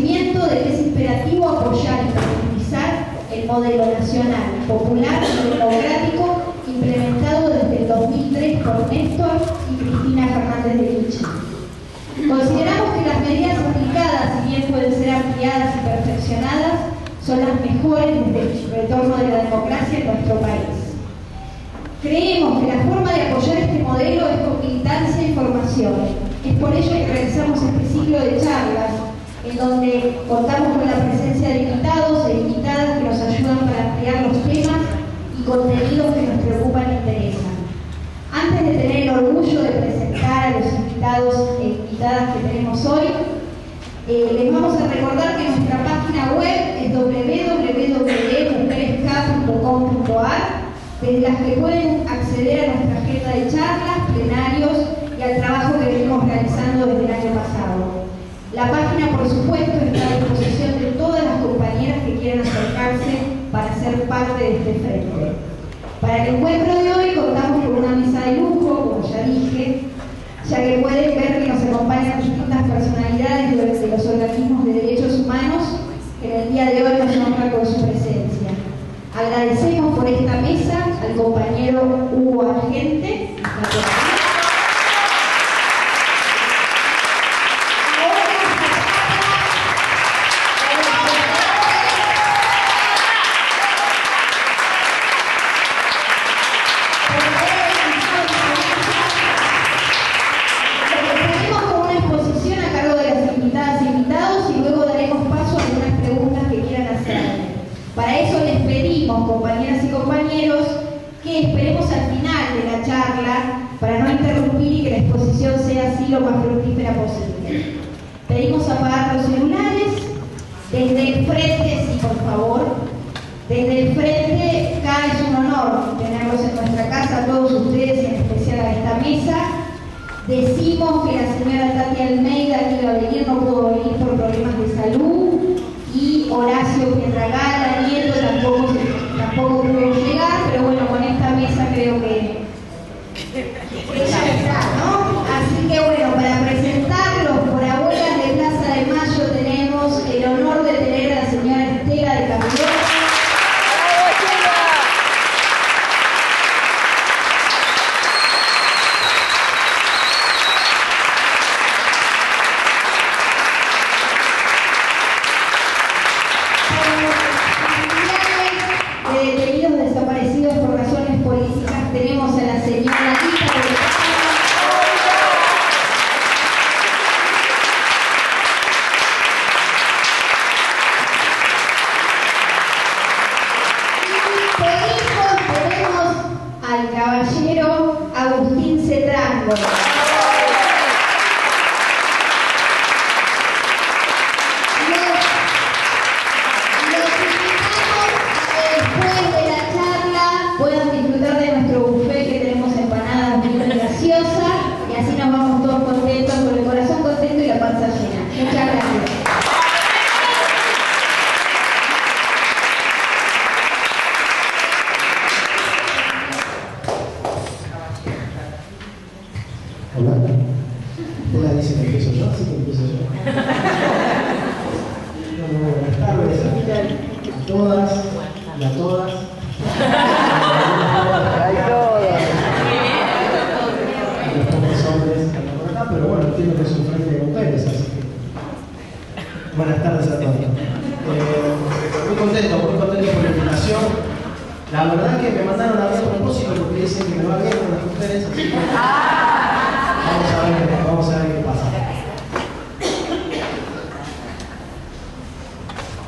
convencimiento de que es imperativo apoyar y profundizar el modelo nacional, popular y democrático implementado desde el 2003 por Néstor y Cristina Fernández de Kirchner. Consideramos que las medidas aplicadas, si bien pueden ser ampliadas y perfeccionadas, son las mejores desde el retorno de la democracia en nuestro país. Creemos que la forma de apoyar este modelo es con militancia y formación. Es por ello que realizamos este ciclo de charlas, en donde contamos con la presencia de invitados e invitadas que nos ayudan para ampliar los temas y contenidos que nos preocupan e interesan. Antes de tener el orgullo de presentar a los invitados e invitadas que tenemos hoy, les vamos a recordar que nuestra página web es www.mujeresca.com.ar, desde las que pueden acceder a nuestra agenda de charlas, plenarios y al trabajo que venimos realizando desde el año pasado. La página, por supuesto, está a disposición de todas las compañeras que quieran acercarse para ser parte de este frente. Para el encuentro de hoy contamos con una mesa de lujo, como ya dije, ya que pueden ver que nos acompañan distintas personalidades de los organismos de derechos humanos que en el día de hoy nos honran con su presencia. Agradecemos por esta mesa al compañero Hugo Argente, compañeras y compañeros, que esperemos al final de la charla para no interrumpir y que la exposición sea así lo más fructífera posible. Pedimos apagar los celulares. Desde el frente, sí, por favor. Desde el frente, acá es un honor tenerlos en nuestra casa, a todos ustedes y en especial a esta mesa. Decimos que la señora Tati Almeida, que iba a venir, no pudo venir por problemas de salud, y Horacio Piedragala, nieto, tampoco pudo llegar, pero bueno, con esta mesa creo que ya está, ¿no? Así que bueno, para presentarlos por Abuelas de Plaza de Mayo tenemos el honor de tener a la señora Estela de Camilón. Tenemos a la señora Lita de tenemos al caballero Agustín Cetrango. Y así nos vamos todos contentos, con el corazón contento y la panza llena. Muchas gracias. Hola. Estela dice que empiezo yo, así que empiezo yo. Buenas tardes a todas y a todas. Pero bueno, entiendo que es un frente de mujeres, así que buenas tardes a todos. Muy contento por la invitación. La verdad que me mandaron a mí a propósito porque dicen que me va bien con las mujeres, así que vamos a ver qué pasa.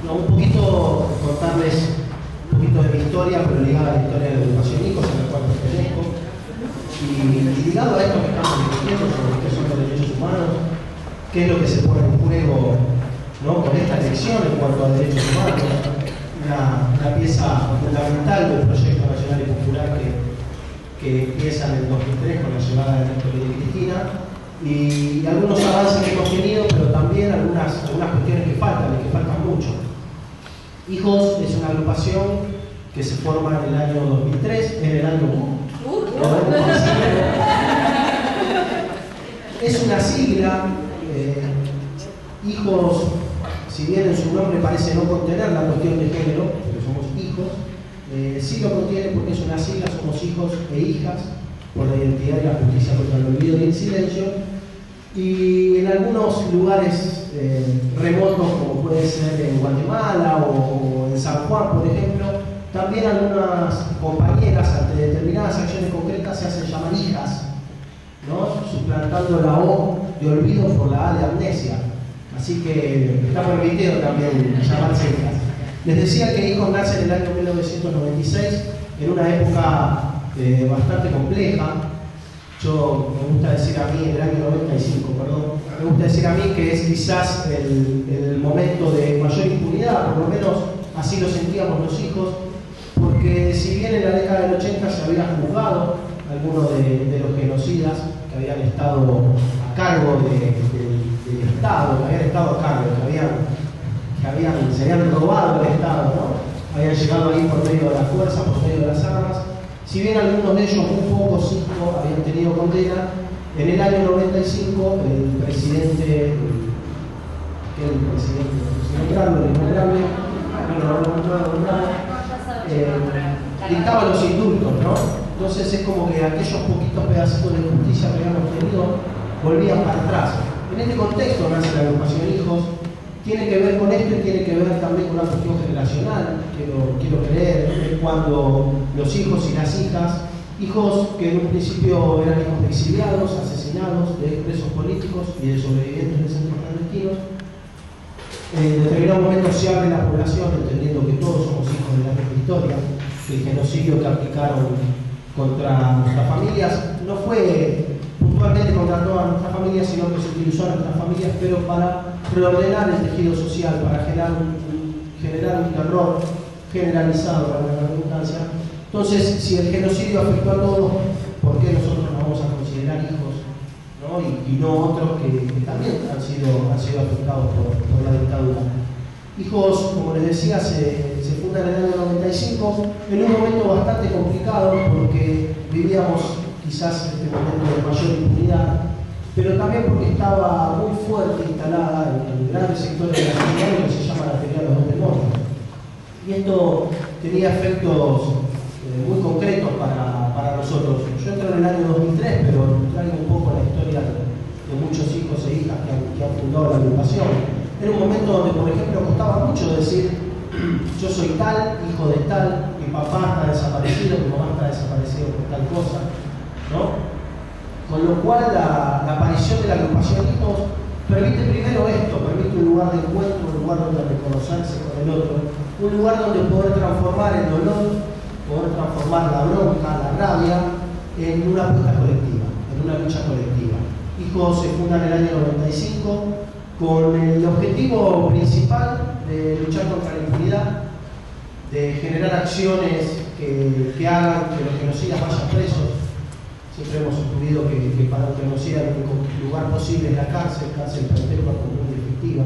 No, un poquito contarles un poquito de mi historia, pero ligada a la historia de la educación ICOS, en la cual pertenezco. Y ligado a esto que estamos discutiendo sobre qué son los derechos humanos, qué es lo que se pone en juego, ¿no?, con esta elección en cuanto a derechos humanos, una pieza fundamental del proyecto nacional y popular que empieza en el 2003 con la llegada de Néstor y de Cristina, y algunos avances que hemos tenido, pero también algunas cuestiones que faltan, y que faltan mucho. HIJOS es una agrupación que se forma en el año 2003, en el año es una sigla, HIJOS si bien en su nombre parece no contener la cuestión de género, porque somos hijos, sí lo contiene porque es una sigla, somos hijos e hijas, por la identidad y la justicia contra el olvido y el silencio. Y en algunos lugares remotos, como puede ser en Guatemala o en San Juan, por ejemplo, también algunas compañeras ante determinadas acciones concretas se hacen llamar hijas, ¿no? Suplantando la O de olvido por la A de amnesia. Así que está permitido también llamarse hijas. Les decía que Hijos nace en el año 1996, en una época bastante compleja. Yo me gusta decir a mí, en el año 95, perdón, me gusta decir a mí que es quizás el momento de mayor impunidad, por lo menos así lo sentíamos los hijos, porque si bien en la década del 80 se había juzgado a algunos de los genocidas que habían estado a cargo del Estado, que habían estado a cargo, se habían robado el Estado, ¿no? Habían llegado ahí por medio de la fuerza, por medio de las armas. Si bien algunos de ellos, muy pocos, 5, habían tenido condena, en el año 95 el presidente dictaba los indultos, ¿no? Entonces es como que aquellos poquitos pedacitos de justicia que habíamos tenido volvían para atrás. En este contexto nace la agrupación Hijos. Tiene que ver con esto y tiene que ver también con una cuestión generacional, quiero creer, es cuando los hijos y las hijas, hijos que en un principio eran hijos de exiliados, asesinados, de presos políticos y de sobrevivientes de centros clandestinos, en determinado momento se abre la población entendiendo que todos somos hijos de la misma historia, que el genocidio que aplicaron contra nuestras familias no fue puntualmente contra todas nuestras familias, sino que se utilizó a nuestras familias, pero para reordenar el tejido social, para generar un terror generalizado, para la redundancia. Entonces, si el genocidio afectó a todos, ¿por qué nosotros nos vamos a considerar hijos, ¿no? Y no otros que también han sido afectados por la dictadura? Hijos, como les decía, se funda en el año 95, en un momento bastante complicado, porque vivíamos quizás este momento de mayor impunidad, pero también porque estaba muy fuerte instalada en grandes sectores de la sociedad que se llama la teoría de los dos demonios. Y esto tenía efectos muy concretos para nosotros. Yo entro en el año 2003, pero traigo un poco la historia de muchos hijos e hijas que han fundado la agrupación. Era un momento donde, por ejemplo, costaba mucho decir yo soy tal, hijo de tal, mi papá está desaparecido, mi mamá está desaparecido por tal cosa, ¿no? Con lo cual la aparición de la agrupación Hijos permite primero esto, permite un lugar de encuentro, un lugar donde reconocerse con el otro, un lugar donde poder transformar el dolor, poder transformar la bronca, la rabia, en una apuesta colectiva, en una lucha colectiva. Hijos se funda en el año 95 con el objetivo principal de luchar contra la impunidad, de generar acciones que hagan que los genocidas vayan presos. Siempre hemos sugerido que para un genocida el único lugar posible es la cárcel perpetua común y efectiva.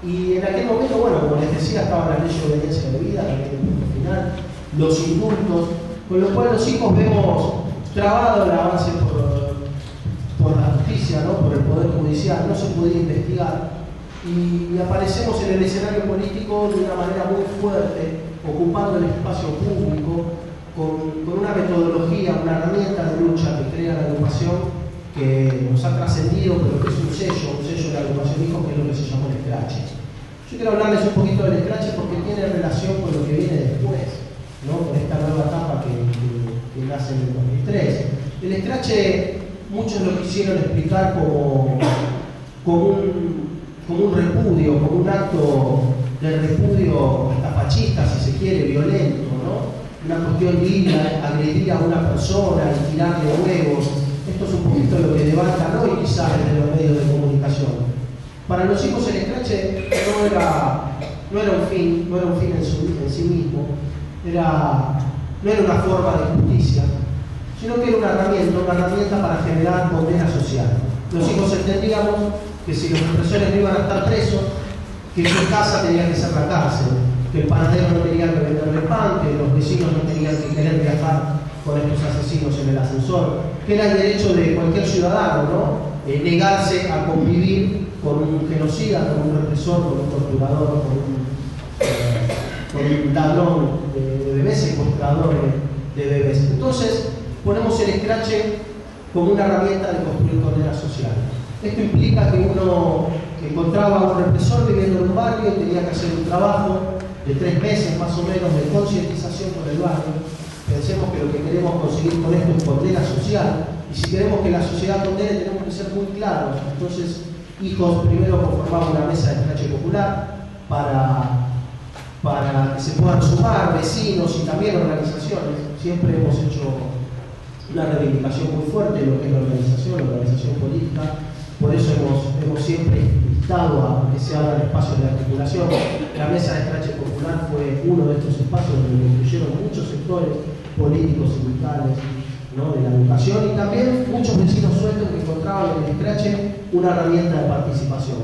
Y en aquel momento, bueno, como les decía, estaban las leyes de obediencia de vida, la ley del punto final, los indultos, con lo cual los hijos vemos trabado el avance por la justicia, ¿no? Por el Poder Judicial, no se podía investigar. Y aparecemos en el escenario político de una manera muy fuerte, ocupando el espacio público, con una metodología, una herramienta de lucha que crea la agrupación que nos ha trascendido, pero que es un sello de la agrupación Hijos, que es lo que se llamó el escrache. Yo quiero hablarles un poquito del escrache porque tiene relación con lo que viene después, ¿no? Con esta nueva etapa que nace en el 2003. El escrache muchos lo quisieron explicar como un repudio, como un acto de repudio hasta fascista, si se quiere, violento, ¿no? Una cuestión digna, agredir a una persona y tirarle huevos. Esto es un poquito lo que levantan hoy quizás desde los medios de comunicación. Para los hijos el escrache no era un fin en sí mismo, no era una forma de justicia, sino que era una herramienta para generar condena social. Los hijos entendíamos que si los represores no iban a estar presos, que su casa tenía que ser la cárcel, que el panadero no tenía que venderle pan, que los vecinos no tenían que querer viajar con estos asesinos en el ascensor, que era el derecho de cualquier ciudadano, ¿no? negarse a convivir con un genocida, con un represor, con un torturador, con un ladrón de bebés, secuestrador de bebés. Entonces, ponemos el escrache como una herramienta de construir condena social. Esto implica que uno encontraba a un represor viviendo en un barrio y tenía que hacer un trabajo de 3 meses más o menos de concientización con el barrio. Pensemos que lo que queremos conseguir con esto es condena social, y si queremos que la sociedad condene tenemos que ser muy claros. Entonces, hijos, primero conformamos una mesa de escrache popular para que se puedan sumar vecinos y también organizaciones. Siempre hemos hecho una reivindicación muy fuerte en lo que es la organización política. Por eso hemos siempre instado a que se abran espacios de articulación. La mesa de escrache popular fue uno de estos espacios donde incluyeron muchos sectores políticos, sindicales, ¿no?, de la educación, y también muchos vecinos sueltos que encontraban en el escrache una herramienta de participación.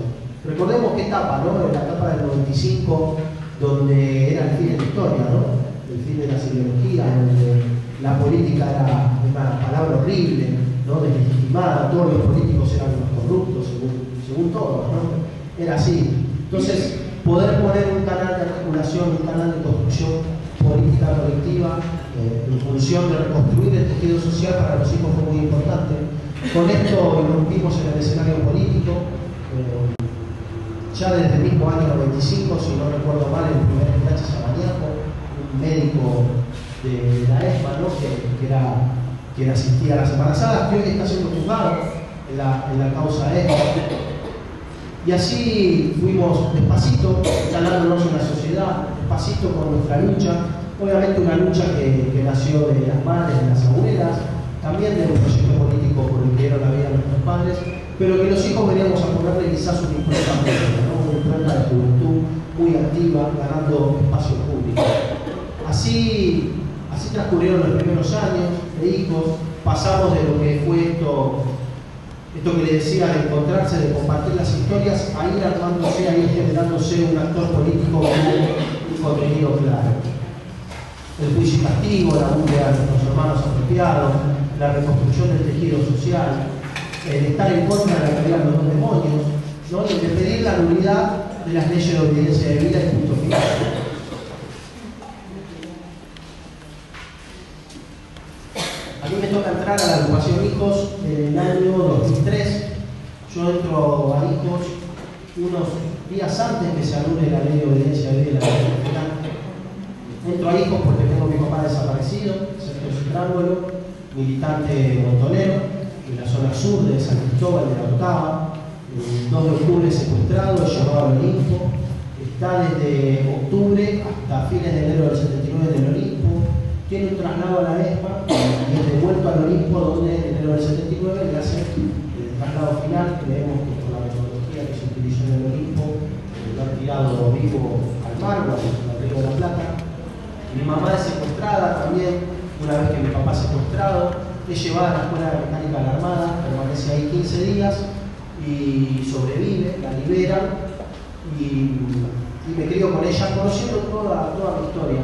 Recordemos qué etapa, ¿no? En la etapa del 95, donde era el fin de la historia, ¿no? El fin de las ideologías, donde la política era una palabra horrible, ¿no?, deslegitimada, todos los políticos eran unos corruptos, según todos, ¿no? Era así. Entonces, poder poner un canal de articulación, un canal de construcción política colectiva, en función de reconstruir el tejido social para los hijos fue muy importante. Con esto irrumpimos en el escenario político. Ya desde el mismo año 95, si no recuerdo mal, el primer escrache Sabaniaco, un médico de la ESMA, ¿no?, que asistía a las embarazadas, que hoy está siendo juzgado en la causa ESMA. Y así fuimos despacito, instalándonos en la sociedad, despacito con nuestra lucha. Obviamente una lucha que nació de las madres, de las abuelas, también de un proyecto político por el que dieron la vida a nuestros padres, pero que los hijos veníamos a ponerle quizás una impronta, ¿no?, una impronta de juventud muy activa, ganando espacio público. Así transcurrieron los primeros años de hijos. Pasamos de lo que fue esto que le decía, de encontrarse, de compartir las historias, a ir armándose, a ir generándose un actor político con un contenido claro. El juicio y castigo, la búsqueda de nuestros hermanos apropiados, la reconstrucción del tejido social, el estar en contra de la realidad de los demonios, ¿no?, y de pedir la nulidad de las leyes de obediencia de vida y punto final. A mí me toca entrar a la agrupación Hijos en el año 2003. Yo entro a Hijos unos días antes que se anule la ley de obediencia de vida y la ley final. Entro a Hijos porque tengo a mi papá desaparecido, Sergio Citrángulo, militante montonero, en la zona sur de San Cristóbal de la Octava. El 2 de octubre secuestrado, llevado al Olimpo. Está desde octubre hasta fines de enero del 79 en el Olimpo. Tiene un traslado a la ESMA y es devuelto al Olimpo, donde en enero del 79 le hacen el traslado final. Creemos que por la metodología que se utilizó en el Olimpo, lo han tirado vivo al mar o al Río de la Plata. Mi mamá es secuestrada también, una vez que mi papá es secuestrado, es llevada a la Escuela de Mecánica de la Armada, permanece ahí 15 días y sobrevive, la liberan y me crio con ella, conociendo toda mi historia.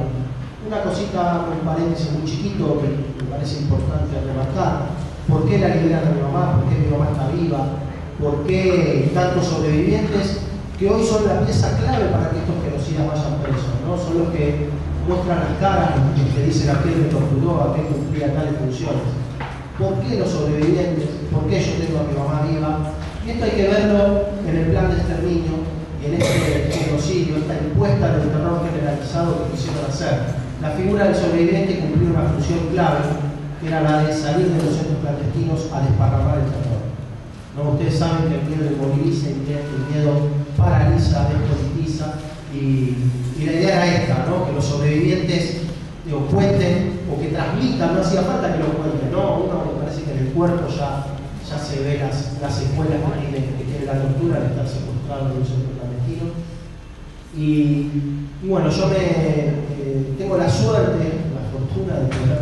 Una cosita, un paréntesis muy chiquito que me parece importante remarcar: ¿por qué la liberan a mi mamá? ¿Por qué mi mamá está viva? ¿Por qué tantos sobrevivientes que hoy son la pieza clave para que estos genocidas vayan presos, ¿no? Son los que muestran las caras, los que dicen a quién me torturó, a quién cumplía tales funciones. ¿Por qué los sobrevivientes? ¿Por qué yo tengo a mi mamá viva? Y esto hay que verlo en el plan de exterminio y en este genocidio, esta impuesta del terror generalizado que quisieron hacer. La figura del sobreviviente cumplió una función clave, que era la de salir de los centros clandestinos a desparramar el terror. ¿No? Ustedes saben que el miedo moviliza, el miedo paraliza, despolitiza, y la idea era esta, ¿no? Que los sobrevivientes cuenten o que transmitan, no hacía falta que lo cuenten, ¿no? Uno me parece que en el cuerpo ya se ve las secuelas que tiene la tortura al estar secuestrado en un centro clandestino. Y bueno, yo tengo la suerte, la fortuna de poder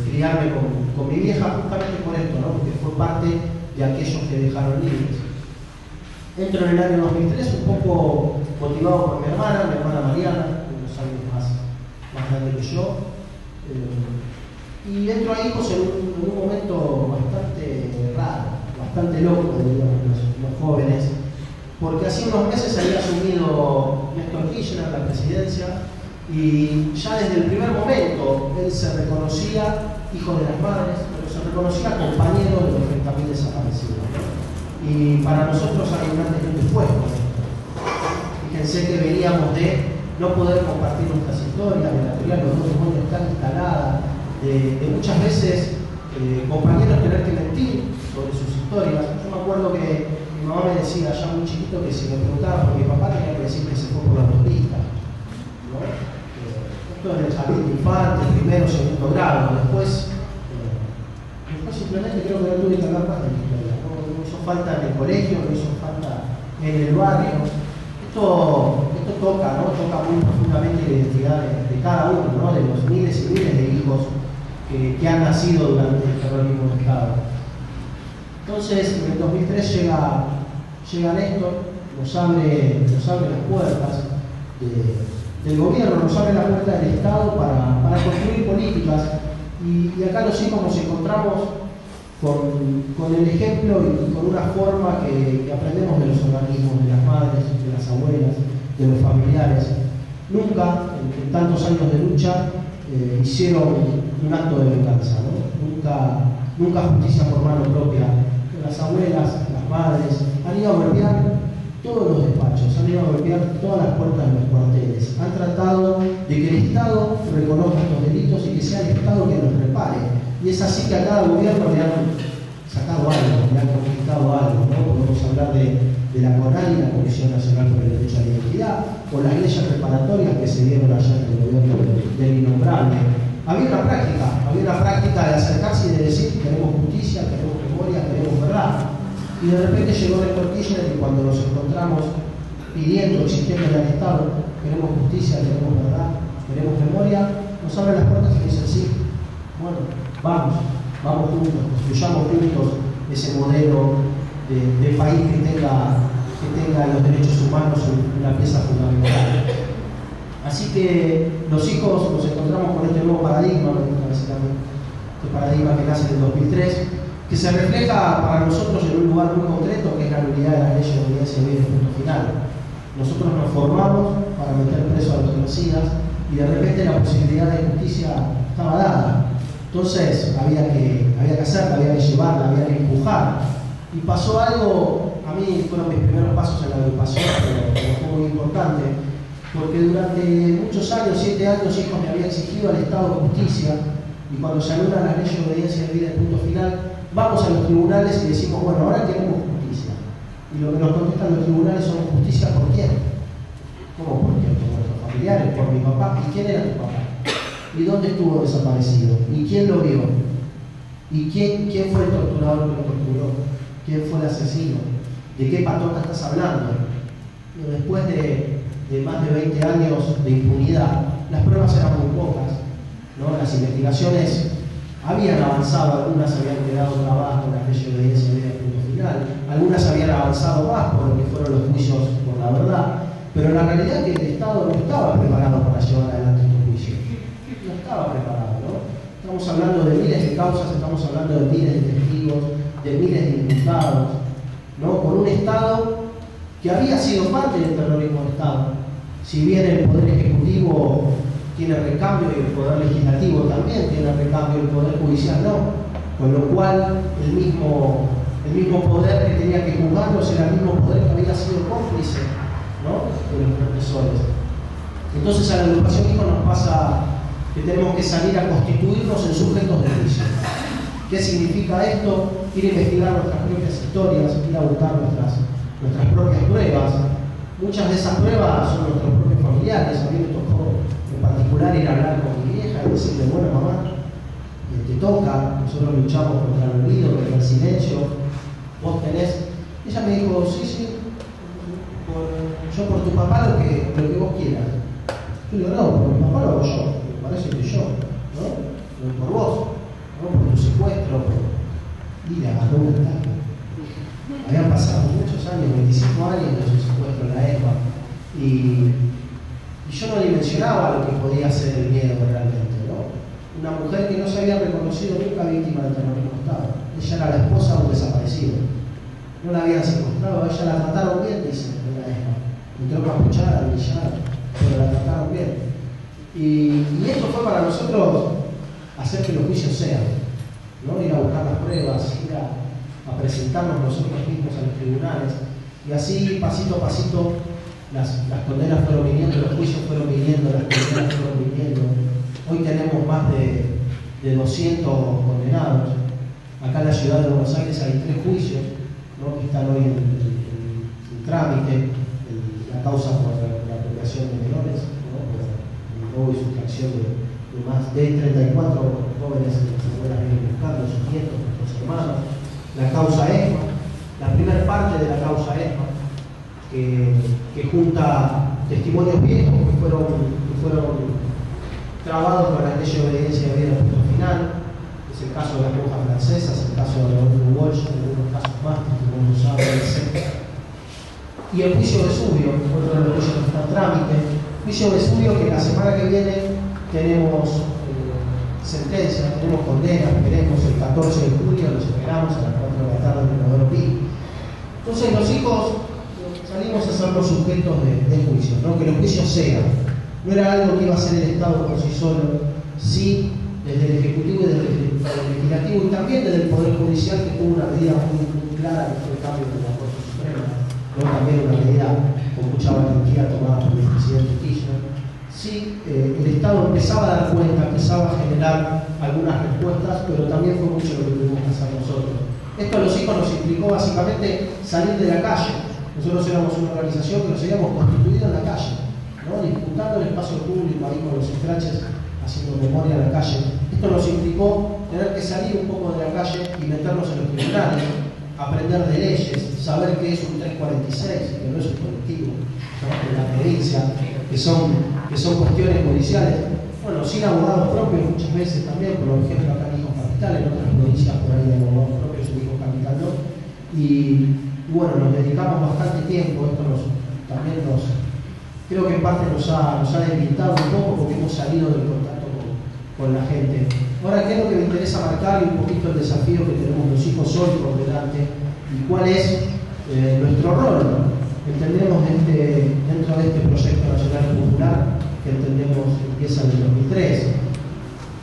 criarme con mi vieja justamente por esto, ¿no? Porque fue parte de aquellos que dejaron libres. Entro en el año 2003 un poco motivado por mi hermana Mariana, unos años más grande que yo, y entro a Hijos en un momento bastante raro. bastante loco, diríamos, los jóvenes, porque hace unos meses había asumido Néstor Kirchner la presidencia y ya desde el primer momento él se reconocía hijo de las madres, pero se reconocía compañero de los 30.000 desaparecidos, ¿no? Y para nosotros hay un antes y un después. Fíjense que veníamos de no poder compartir nuestras historias, de la teoría de los dos demonios tan instalada, de muchas veces compañeros tener que mentir sobre sus historias. Yo me acuerdo que mi mamá me decía ya muy chiquito que si me preguntaba por mi papá tenía que decir que se fue por la autopista, ¿no? Esto en el jardín de infantes, primero, segundo grado. Después simplemente creo que no tuve que hablar más de mi historia. No hizo falta en el colegio, no hizo falta en el barrio. Esto toca, ¿no? Toca muy profundamente la identidad de cada uno, ¿no? De los miles y miles de hijos que han nacido durante el terrorismo de Estado. Entonces, en el 2003 llega Néstor, nos abre las puertas del gobierno, nos abre la puerta del Estado para construir políticas. Y acá los hijos nos encontramos con el ejemplo y con una forma que aprendemos de los organismos, de las madres, de las abuelas, de los familiares. Nunca, en tantos años de lucha, hicieron un acto de venganza, ¿no? Nunca justicia por mano propia. Las abuelas, las madres, han ido a golpear todos los despachos, han ido a golpear todas las puertas de los cuarteles. Han tratado de que el Estado reconozca estos delitos y que sea el Estado que los repare. Y es así que a cada gobierno le han sacado algo, le han conquistado algo, ¿no? Podemos hablar de la CONAI, la Comisión Nacional por el Derecho a la Identidad, o las leyes reparatorias que se dieron allá en el gobierno del innombrable. Había una práctica de acercarse y de decir queremos justicia, queremos memoria, queremos verdad. Y de repente llegó Néstor Kirchner y cuando nos encontramos pidiendo, exigiendo al Estado, queremos justicia, queremos verdad, queremos memoria, nos abre las puertas y dicen sí, bueno, vamos juntos, construyamos juntos ese modelo de país que tenga los derechos humanos una pieza fundamental. Así que los hijos nos encontramos con este nuevo paradigma, este paradigma que nace en el 2003, que se refleja para nosotros en un lugar muy concreto, que es la nulidad de las leyes de obediencia civil y punto final. Nosotros nos formamos para meter preso a los genocidas y de repente la posibilidad de justicia estaba dada. Entonces había que hacerla, había que llevarla, había que empujar. Y pasó algo, a mí fueron mis primeros pasos en la agrupación, pero fue muy importante, porque durante muchos años, 7 años, hijos me había exigido al Estado justicia, y cuando se anulan las leyes de obediencia civil y punto final, vamos a los tribunales y decimos, bueno, ahora queremos justicia. Y lo que nos contestan los tribunales son justicia por quién. ¿Cómo por quién? Por nuestros familiares, por mi papá. ¿Y quién era tu papá? ¿Y dónde estuvo desaparecido? ¿Y quién lo vio? ¿Y quién fue el torturador que lo torturó? ¿Quién fue el asesino? ¿De qué patota estás hablando? Y después de más de 20 años de impunidad, las pruebas eran muy pocas, ¿no? Las investigaciones habían avanzado, algunas habían quedado trabadas con la ley de obediencia civil y punto final, algunas habían avanzado más por lo que fueron los juicios por la verdad, pero la realidad es que el Estado no estaba preparado para llevar adelante estos juicios. No estaba preparado, ¿no? Estamos hablando de miles de causas, estamos hablando de miles de testigos, de miles de imputados, ¿no? Con un Estado que había sido parte del terrorismo de Estado. Si bien el Poder Ejecutivo tiene recambio y el Poder Legislativo también tiene recambio, el Poder Judicial no. Con lo cual, el mismo poder que tenía que juzgarlos era el mismo poder que había sido cómplice, ¿no? De los represores. Entonces, a la agrupación hijo nos pasa que tenemos que salir a constituirnos en sujetos de juicio. ¿Qué significa esto? Ir a investigar nuestras propias historias, ir a buscar nuestras propias pruebas. Muchas de esas pruebas son nuestros propios familiares. A mí me tocó en particular ir a hablar con mi vieja y decirle, bueno mamá, te toca, nosotros luchamos contra el olvido, contra el silencio, vos tenés. Ella me dijo, sí, yo por tu papá lo que vos quieras. Yo digo, no, por mi papá lo hago yo, me parece que yo, ¿no? No por vos, ¿no? Por tu secuestro, y le agarró un ataque. Habían pasado muchos años, 25 años de su secuestro en la ESMA, y yo no dimensionaba lo que podía ser el miedo realmente, ¿no? Una mujer que no se había reconocido nunca víctima del terrorismo de Estado. ella era la esposa de un desaparecido. No la habían secuestrado, a ella la trataron bien, dice la Esma. Entró a escuchar, a brillar, pero la trataron bien. Y esto fue para nosotros hacer que los juicios sean, ¿no? Ir a buscar las pruebas, ir a presentarnos nosotros mismos a los tribunales. Y así, pasito a pasito, las condenas fueron viniendo, los juicios fueron viniendo, las condenas fueron viniendo. Hoy tenemos más de 200 condenados. Acá en la ciudad de Buenos Aires hay 3 juicios, ¿no? Que están hoy en trámite. La causa por la apropiación de menores, ¿no? Por el robo y sustracción de más de 34 jóvenes que las abuelas vienen buscando, sus nietos, nuestros hermanos. La causa ESMA, la primera parte de la causa ESMA, que junta testimonios viejos que fueron trabados por la ley de obediencia de vida al punto final. Es el caso de las monjas francesas, el caso de Rodrigo Walsh, en algunos casos más, testimonios etc. Y el juicio de Vesubio, otro de los juicios que está en trámite. Juicio de Vesubio que la semana que viene tenemos sentencia, tenemos condena, esperemos el 14 de julio, los esperamos a las 4 de la tarde en el Comodoro Pi. Entonces los hijos salimos a ser los sujetos de juicio, ¿no? Que los juicios sean. No era algo que iba a hacer el Estado por sí solo, sí desde el Ejecutivo y desde el Legislativo y también desde el Poder Judicial, que tuvo una medida muy clara que fue el cambio de la Corte Suprema, ¿no? También una medida con mucha valentía tomada por el presidente Kirchner. Sí, el Estado empezaba a dar cuenta, empezaba a generar algunas respuestas, pero también fue mucho lo que tuvimos que hacer nosotros. Esto a los hijos nos implicó básicamente salir de la calle. Nosotros éramos una organización que nos habíamos constituido en la calle, ¿no? Disputando el espacio público ahí con los escraches, haciendo memoria en la calle. Esto nos implicó tener que salir un poco de la calle y meternos en los tribunales, aprender de leyes, saber qué es un 346, que no es un colectivo, ¿no? De la provincia, que son cuestiones judiciales, bueno, sin abogados propios muchas veces también, por ejemplo acá en Hijos Capital, en otras provincias por ahí hay abogados propios en Hijos Capital, ¿no? Y bueno, nos dedicamos bastante tiempo, esto creo que en parte nos ha debilitado un poco porque hemos salido del contacto con la gente. Ahora, ¿qué es lo que me interesa marcar y un poquito el desafío que tenemos los hijos hoy por delante y cuál es nuestro rol, ¿no? Entendemos dentro de este proyecto nacional popular que entendemos empieza en el 2003.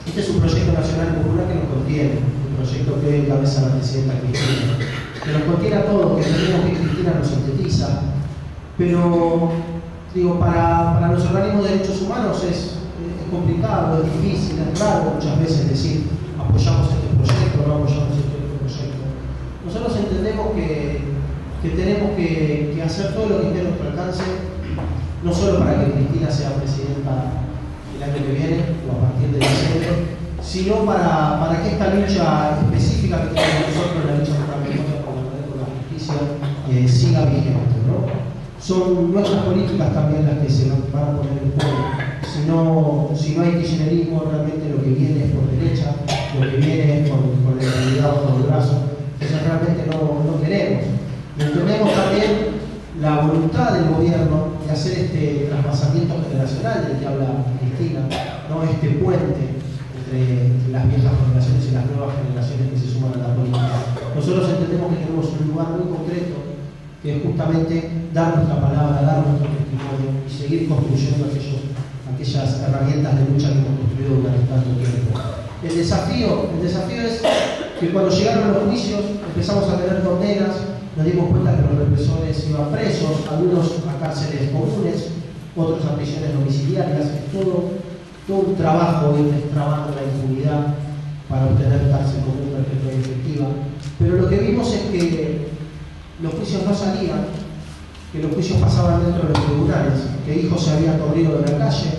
Este es un proyecto nacional popular que nos contiene, un proyecto que encabeza la presidenta Cristina, que nos contiene a todos, que entendemos que Cristina nos sintetiza, pero digo, para los organismos de derechos humanos es complicado, es difícil, es raro muchas veces decir apoyamos este proyecto, no apoyamos este proyecto. Nosotros entendemos que tenemos que hacer todo lo que esté a nuestro alcance, no solo para que Cristina sea presidenta el año que viene o a partir de diciembre, sino para que esta lucha específica que tenemos nosotros, la lucha contra la justicia, siga vigente, ¿no? Son nuestras políticas también las que se van a poner en juego. Si no hay kirchnerismo, realmente lo que viene es por derecha, lo que viene es con la realidad bajo el brazo. Eso realmente no queremos. Entendemos también la voluntad del gobierno de hacer este traspasamiento generacional del que habla Cristina, ¿no? Este puente entre las viejas generaciones y las nuevas generaciones que se suman a la política. Nosotros entendemos que tenemos un lugar muy concreto, que es justamente dar nuestra palabra, dar nuestro testimonio y seguir construyendo aquellas herramientas de lucha que hemos construido durante tanto tiempo. El desafío es que cuando llegaron los juicios empezamos a tener condenas, nos dimos cuenta que los represores iban presos, algunos a cárceles comunes, otros a prisiones domiciliarias, todo un trabajo de destrabando la impunidad para obtener cárcel común perpetua y efectiva. Pero lo que vimos es que los juicios no salían, que los juicios pasaban dentro de los tribunales, que hijos se habían corrido de la calle,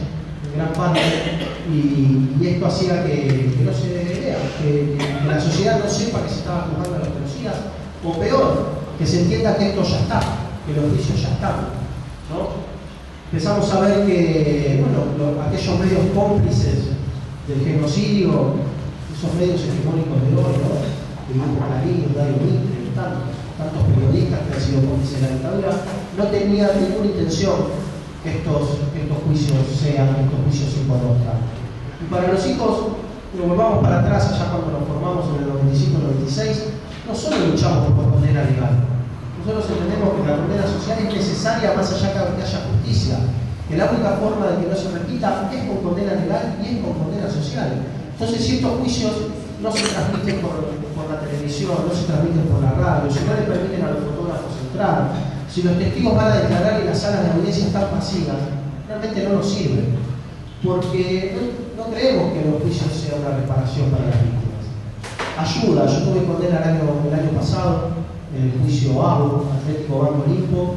en gran parte, y esto hacía que no se vea, que la sociedad no sepa que se estaba juzgando a los genocidas, o peor, que se entienda que esto ya está, que los juicios ya están, ¿no? Empezamos a ver que, bueno, aquellos medios cómplices del genocidio, esos medios hegemónicos de hoy, ¿no? El Grupo Clarín, Radio Mitre, tantos periodistas que han sido cómplices de la dictadura, no tenían ninguna intención que estos juicios se conozcan. Y para los hijos Pero volvamos para atrás, allá cuando nos formamos en el 95-96, no solo luchamos por condena legal. Nosotros entendemos que la condena social es necesaria más allá que haya justicia. Que la única forma de que no se repita es con condena legal y es con condena social. Entonces, si estos juicios no se transmiten por la televisión, no se transmiten por la radio, si no le permiten a los fotógrafos entrar, si los testigos van a declarar y las salas de audiencia están vacías, realmente no nos sirven. Porque no creemos que los juicios sean una reparación para las víctimas. Ayuda, yo tuve condena el año pasado en el juicio ABO, Atlético Banco Olimpo,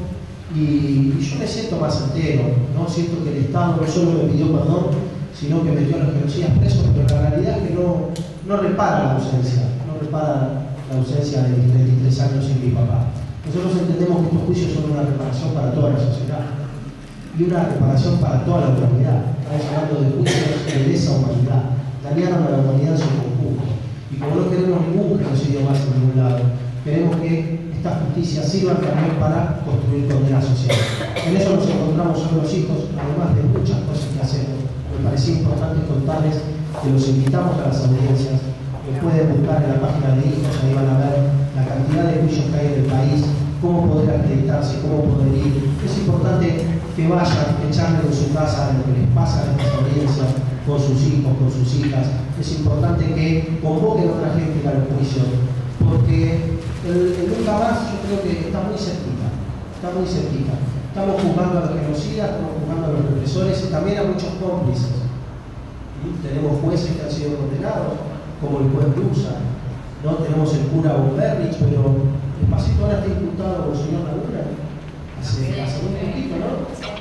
y yo me siento más entero, ¿no? Siento que el Estado no solo me pidió perdón, sino que metió a los genocidas presos, pero la realidad es que no repara la ausencia, no repara la ausencia de mis 33 años sin mi papá. Nosotros entendemos que estos juicios son una reparación para toda la sociedad y una reparación para toda la humanidad. Estamos hablando de juicios de lesa humanidad, dañaron a la humanidad en su conjunto. Y como no queremos ningún genocidio más en ningún lado, queremos que esta justicia sirva también para construir condena social. En eso nos encontramos hoy los hijos, además de muchas cosas que hacemos. Me parecía importante contarles que los invitamos a las audiencias, que pueden buscar en la página de hijos, ahí van a ver la cantidad de juicios que hay en el país, cómo poder acreditarse, cómo poder ir. Es importante que vayan, que charlen en su casa de lo que les pasa en estas audiencias, con sus hijos, con sus hijas. Es importante que convoquen a otra gente a los juicios, porque el nunca más yo creo que está muy cerquita, está muy cerquita. Estamos juzgando a los genocidas, estamos juzgando a los represores y también a muchos cómplices. Tenemos jueces que han sido condenados, como el juez Brusa, ¿no? Tenemos el cura Bomberrich, pero Despacito ahora está imputado por el señor Laguna, hace muy poquito, ¿no?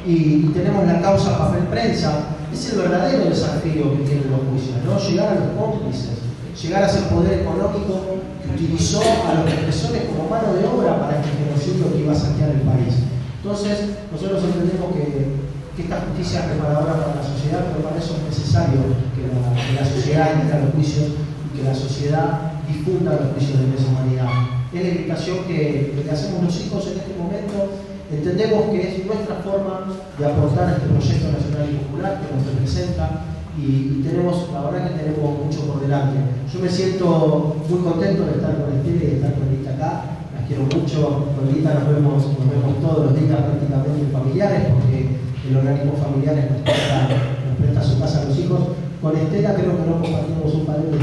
Y tenemos la causa papel prensa. Es el verdadero desafío que tienen los juicios, ¿no? Llegar a los cómplices, llegar a ese poder económico que utilizó a los represores como mano de obra para este genocidio que iba a saquear el país. Entonces, nosotros entendemos que esta justicia es reparadora para la sociedad, pero para eso es necesario que la sociedad emita los juicios y que la sociedad difunda los juicios de lesa humanidad. Es la invitación que le hacemos los hijos en este momento. Entendemos que es nuestra forma de aportar a este proyecto nacional y popular que nos representa y tenemos, la verdad que tenemos mucho por delante. Yo me siento muy contento de estar con Estela y de estar con Lita acá. Las quiero mucho. Con Lita nos vemos todos los días prácticamente familiares, porque el organismo familiar nos presta su casa a los hijos. Con Estela creo que no compartimos un panel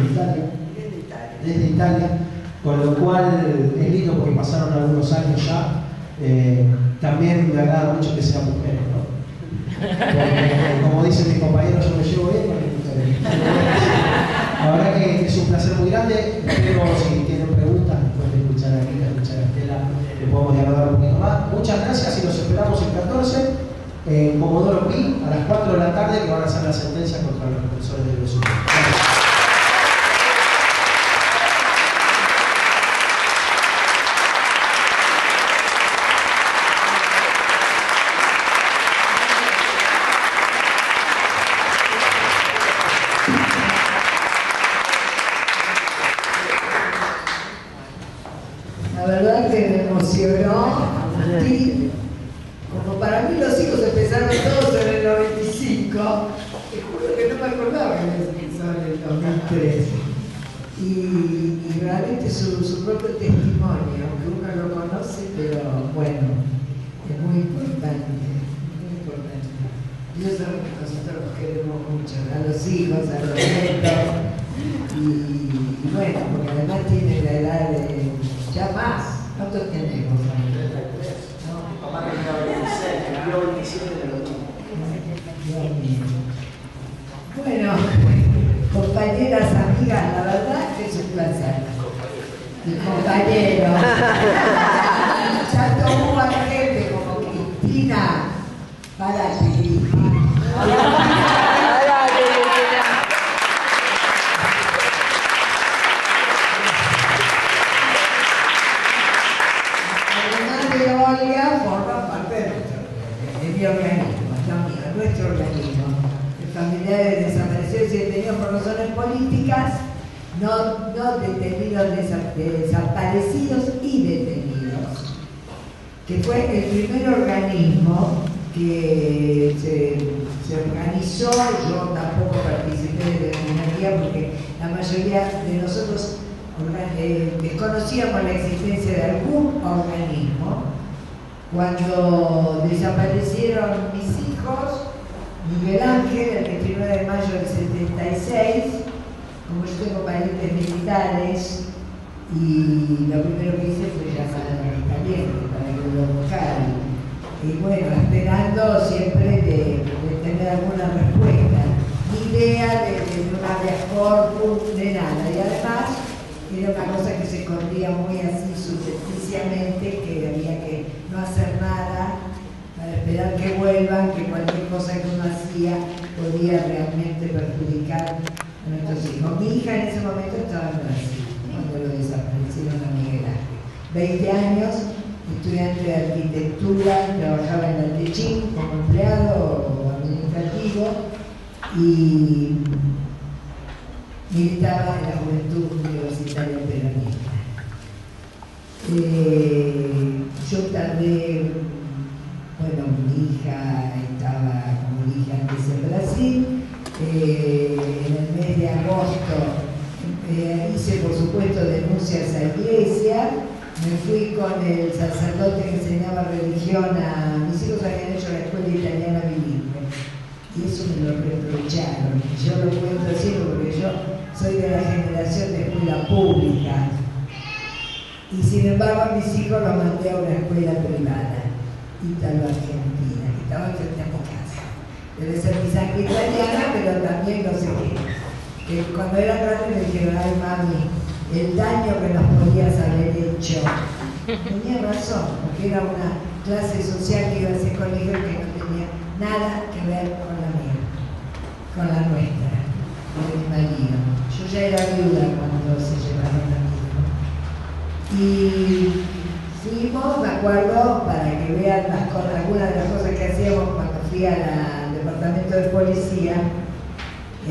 desde Italia, con lo cual es lindo porque pasaron algunos años ya. También me agrada mucho que sean mujeres, ¿no? Porque, como dicen mis compañeros, yo me llevo bien con las mujeres. La verdad que es un placer muy grande. Espero, si tienen preguntas, después de escuchar a Rita, escuchar a Estela, le podemos dialogar un poquito más. Muchas gracias y los esperamos el 14 en Comodoro Pi a las 4 de la tarde, que van a hacer la sentencia contra los profesores de los universidades. La verdad que me emocionó. Sí. Como para mí los hijos empezaron todos en el 95, te juro que no me acordaba que empezaron en el 2003. Y realmente su propio testimonio, aunque uno lo conoce, pero bueno, es muy importante, muy importante. Yo sé que nosotros los queremos mucho, a los hijos, a los nietos, y bueno, porque además tienen la edad de ya más. ¿Cuántos tenemos? 33. Mi papá tenía 26, cumplió 27 de los niños. Bueno, compañeras, amigas, la verdad que es un placer. Y compañeros. Ya tomó a gente como Cristina para Cristina. Olga forma parte de mi organismo, nuestro organismo, de familiares desaparecidos y detenidos por razones políticas, no detenidos, desaparecidos y detenidos, que fue el primer organismo que se organizó. Yo tampoco participé de la monarquía porque mayoría de nosotros desconocíamos la existencia de algún organismo. Cuando desaparecieron mis hijos, Miguel Ángel, el 29 de mayo del 76, como yo tengo parientes militares, y lo primero que hice fue llamar a mi pariente para que lo buscaran. Y bueno, esperando siempre de tener alguna respuesta. Ni idea de un habeas corpus, de nada. Y además, era una cosa que se escondía muy así subrepticiamente, que había que no hacer nada para esperar que vuelvan, que cualquier cosa que uno hacía podía realmente perjudicar a nuestros hijos. Mi hija en ese momento estaba en Brasil, cuando lo desaparecieron a Miguel Ángel. 20 años, estudiante de arquitectura, trabajaba en el Techín como empleado administrativo y militaba en la Juventud Universitaria Peronista. Yo tardé, bueno, mi hija estaba, como dije antes, en Brasil. En el mes de agosto hice, por supuesto, denuncias a la iglesia. Me fui con el sacerdote que enseñaba religión a mis hijos, habían hecho la escuela italiana bilingüe. Y eso me lo reprocharon. Yo lo cuento así porque yo soy de la generación de escuela pública. Y sin embargo a mis hijos los mandé a una escuela privada, ítalo-argentina, que estaba frente a mi casa. Debe ser mi sangre italiana, pero también no sé qué. Que cuando era grande me dijeron, ay mami, el daño que nos podías haber hecho. Tenía razón, porque era una clase social que iba a ese colegio que no tenía nada que ver con la mía, con la nuestra, con mi marido. Yo ya era viuda cuando se llevaron a mi hijo. Y fuimos, me acuerdo, para que vean algunas de las cosas que hacíamos cuando fui al departamento de policía, a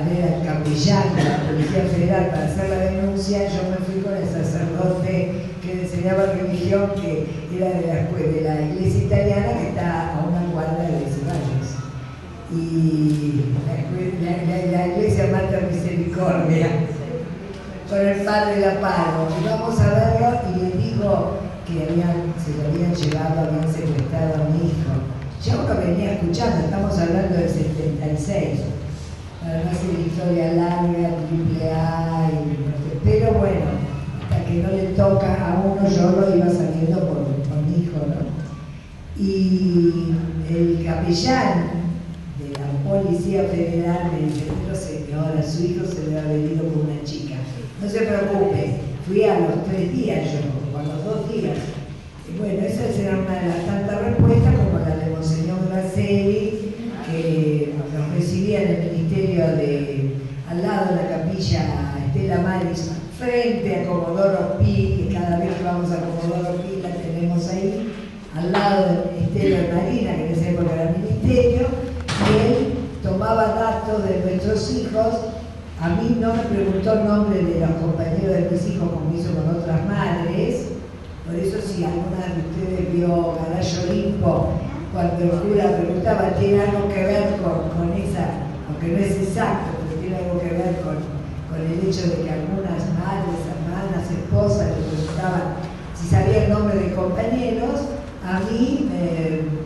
ver al capellán de la Policía Federal para hacer la denuncia. Yo me fui con el sacerdote que enseñaba religión, que era de la iglesia italiana que está a una cuadra de Ceballos. Y la iglesia Mater Misericordia, con el padre Laparo. Y vamos a verlo y le digo que se lo habían llevado, habían secuestrado a mi hijo. Ya uno venía escuchando, estamos hablando del 76. Para no hacer historia larga, triple A, pero bueno, hasta que no le toca a uno, yo lo iba sabiendo por mi hijo, ¿no? Y el capellán de la Policía Federal me dice, pero señora, su hijo se le ha venido con una chica. No se preocupe, fui a los 3 días yo, o a los 2 días. Y bueno, esa será una de las tantas respuestas como la de Monseñor Gracelli, que nos recibía en el ministerio al lado de la capilla Estela Maris, frente a Comodoro Pi, que cada vez que vamos a Comodoro Pi la tenemos ahí, al lado del Ministerio de Marina, que en esa época era ministerio, y él tomaba datos de nuestros hijos. A mí no me preguntó el nombre de los compañeros de mis hijos como hizo con otras madres, por eso si alguna de ustedes vio Garayo Olimpo, cuando el cura preguntaba, ¿tiene algo que ver con esa, aunque no es exacto, pero tiene algo que ver con el hecho de que algunas madres, hermanas, esposas le preguntaban si sabía el nombre de compañeros? A mí,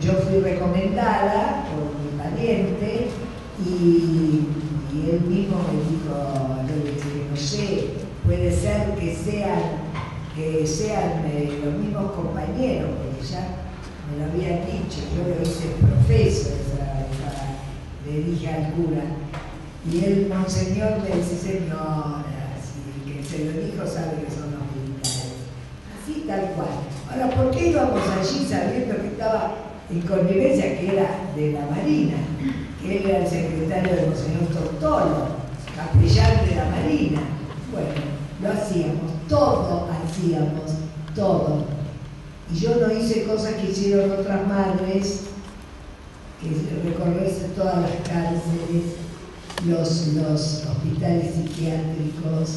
yo fui recomendada por mi pariente y él mismo me dijo, yo le dije, no sé, puede ser que sean los mismos compañeros, porque ya me lo habían dicho, yo lo hice profeso, le dije al cura. Y el monseñor me dice, señora, si que se lo dijo sabe que son los militares. Así tal cual. Ahora, ¿por qué íbamos allí sabiendo que estaba en connivencia, que era de la Marina? Que él era el secretario de Monseñor Tortolo, capellán de la Marina. Bueno, lo hacíamos, todo hacíamos, todo. Y yo no hice cosas que hicieron otras madres, que recorrerse todas las cárceles, los hospitales psiquiátricos,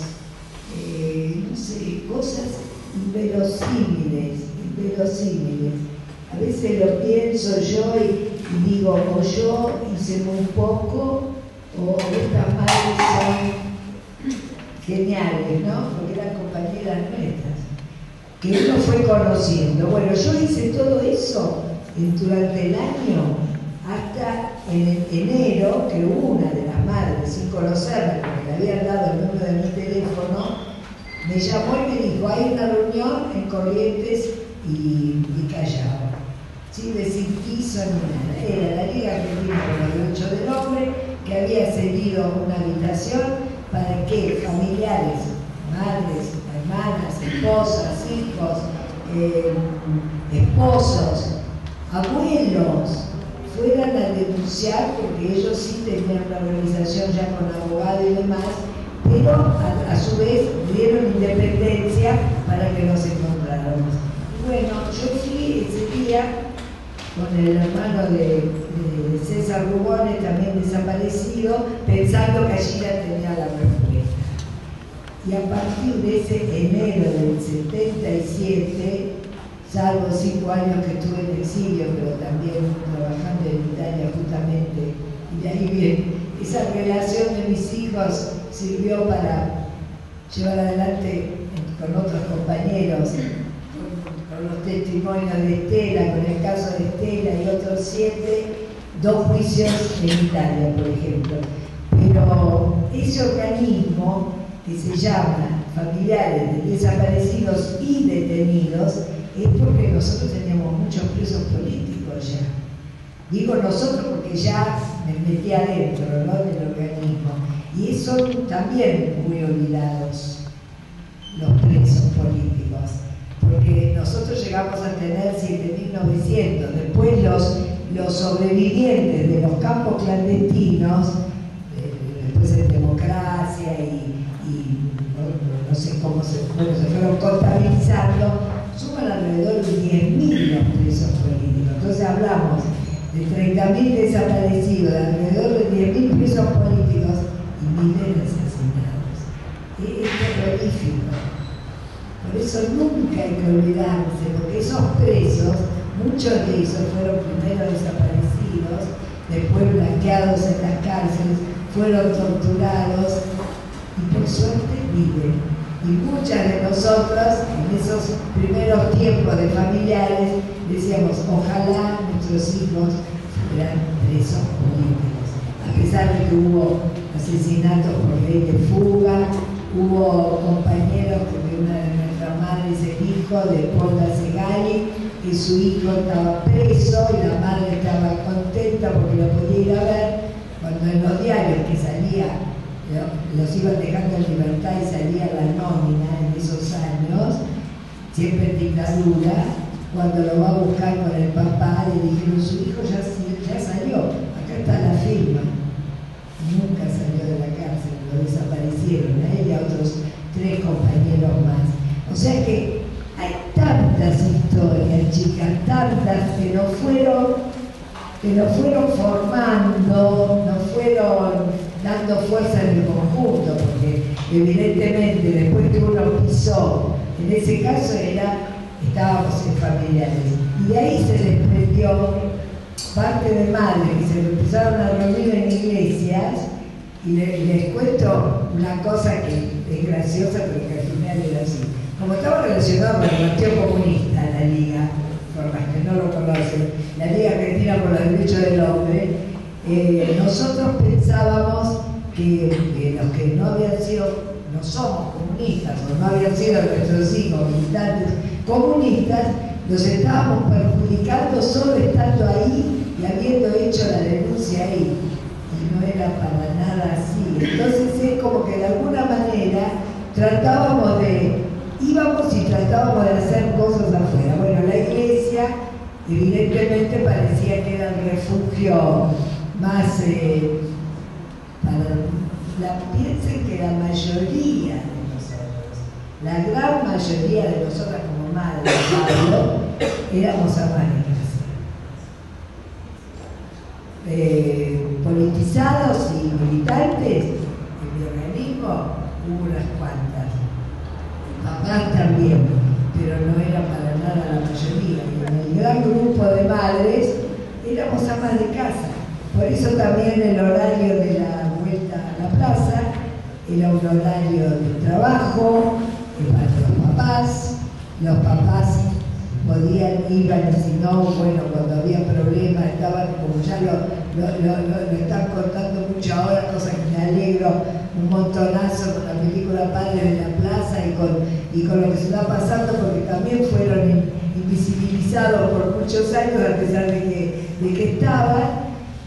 no sé, cosas inverosímiles. A veces lo pienso yo y digo, o yo hice muy poco, o estas madres son geniales, ¿no? Porque eran compañeras nuestras, que uno fue conociendo. Bueno, yo hice todo eso durante el año, hasta en enero, que una de las madres, sin conocerme, porque le habían dado el número de mi teléfono, me llamó y me dijo, hay una reunión en Corrientes y Callao, sin decir piso ni nada. Era la Liga Argentina por los Derechos del Hombre, que había cedido una habitación para que familiares, madres, hermanas, esposas, hijos, esposos, abuelos, fueran a denunciar, porque ellos sí tenían una organización ya con abogado y demás, pero a su vez dieron independencia para que nos encontráramos. Bueno, yo fui ese día con el hermano de César Rubones, también desaparecido, pensando que allí ya tenía la respuesta. Y a partir de ese enero del 77, salvo 5 años que estuve en exilio, pero también trabajando en Italia justamente, y de ahí bien, esa relación de mis hijos sirvió para llevar adelante con otros compañeros, con los testimonios de Estela, con el caso de Estela y otros 7, 2 juicios en Italia, por ejemplo. Pero ese organismo que se llama Familiares de Desaparecidos y Detenidos es porque nosotros teníamos muchos presos políticos ya. Digo nosotros porque ya me metí adentro, ¿no?, del organismo. Y son también muy olvidados los presos políticos, porque nosotros llegamos a tener 7.900. Después los sobrevivientes de los campos clandestinos, después en democracia y no sé cómo se fueron contabilizando, suman alrededor de 10.000 los presos políticos. Entonces hablamos de 30.000 desaparecidos, de alrededor de 10.000 presos políticos y miles de asesinados. Es terrorífico. Por eso nunca hay que olvidarse, porque esos presos, muchos de ellos fueron primero desaparecidos, después blanqueados en las cárceles, fueron torturados y por suerte viven. Y muchas de nosotras, en esos primeros tiempos de familiares, decíamos, ojalá nuestros hijos fueran presos políticos. A pesar de que hubo asesinatos por ley de fuga, hubo compañeros, porque una de nuestras madres es el hijo de Paula Segali, que su hijo estaba preso y la madre estaba contenta porque lo podía ir a ver, cuando en los diarios que salía, los iban dejando en libertad y salía la nómina en esos años, siempre en dictadura, cuando lo va a buscar con el papá, le dijeron, su hijo ya salió, acá está la firma. Nunca salió de la cárcel, lo desaparecieron a él y a otros 3 compañeros más. O sea que hay tantas historias, chicas, tantas que nos fueron formando, nos fueron dando fuerza en el conjunto, porque evidentemente después que uno pisó, en ese caso estábamos en familiares, y de ahí se desprendió parte de madres que se empezaron a reunir en iglesias, y les cuento una cosa que es graciosa, pero que al final era así. Como estaba relacionado con el Partido Comunista, la Liga, por las que no lo conocen, la Liga Argentina por los Derechos del Hombre, nosotros pensábamos que los que no habían sido, no somos comunistas, o no habían sido nuestros hijos militantes comunistas, los estábamos perjudicando solo estando ahí y habiendo hecho la denuncia ahí. Y no era para nada así. Entonces es como que de alguna manera íbamos y tratábamos de hacer cosas afuera. Bueno, la iglesia evidentemente parecía que era el refugio más piensen que la mayoría de nosotros, la gran mayoría de nosotras como madres, Pablo, éramos amas de casa. Politizados y militantes en mi organismo hubo unas cuantas, papás también, pero no era para nada la mayoría. Y en el gran grupo de madres éramos amas de casa. Por eso también el horario de la vuelta a la plaza era un horario de trabajo para los papás podían, iban, y si no, bueno, cuando había problemas, estaban, como ya lo están contando mucho ahora, cosa que me alegro un montonazo con la película Padres de la Plaza y con lo que se está pasando, porque también fueron invisibilizados por muchos años, a pesar de que estaban.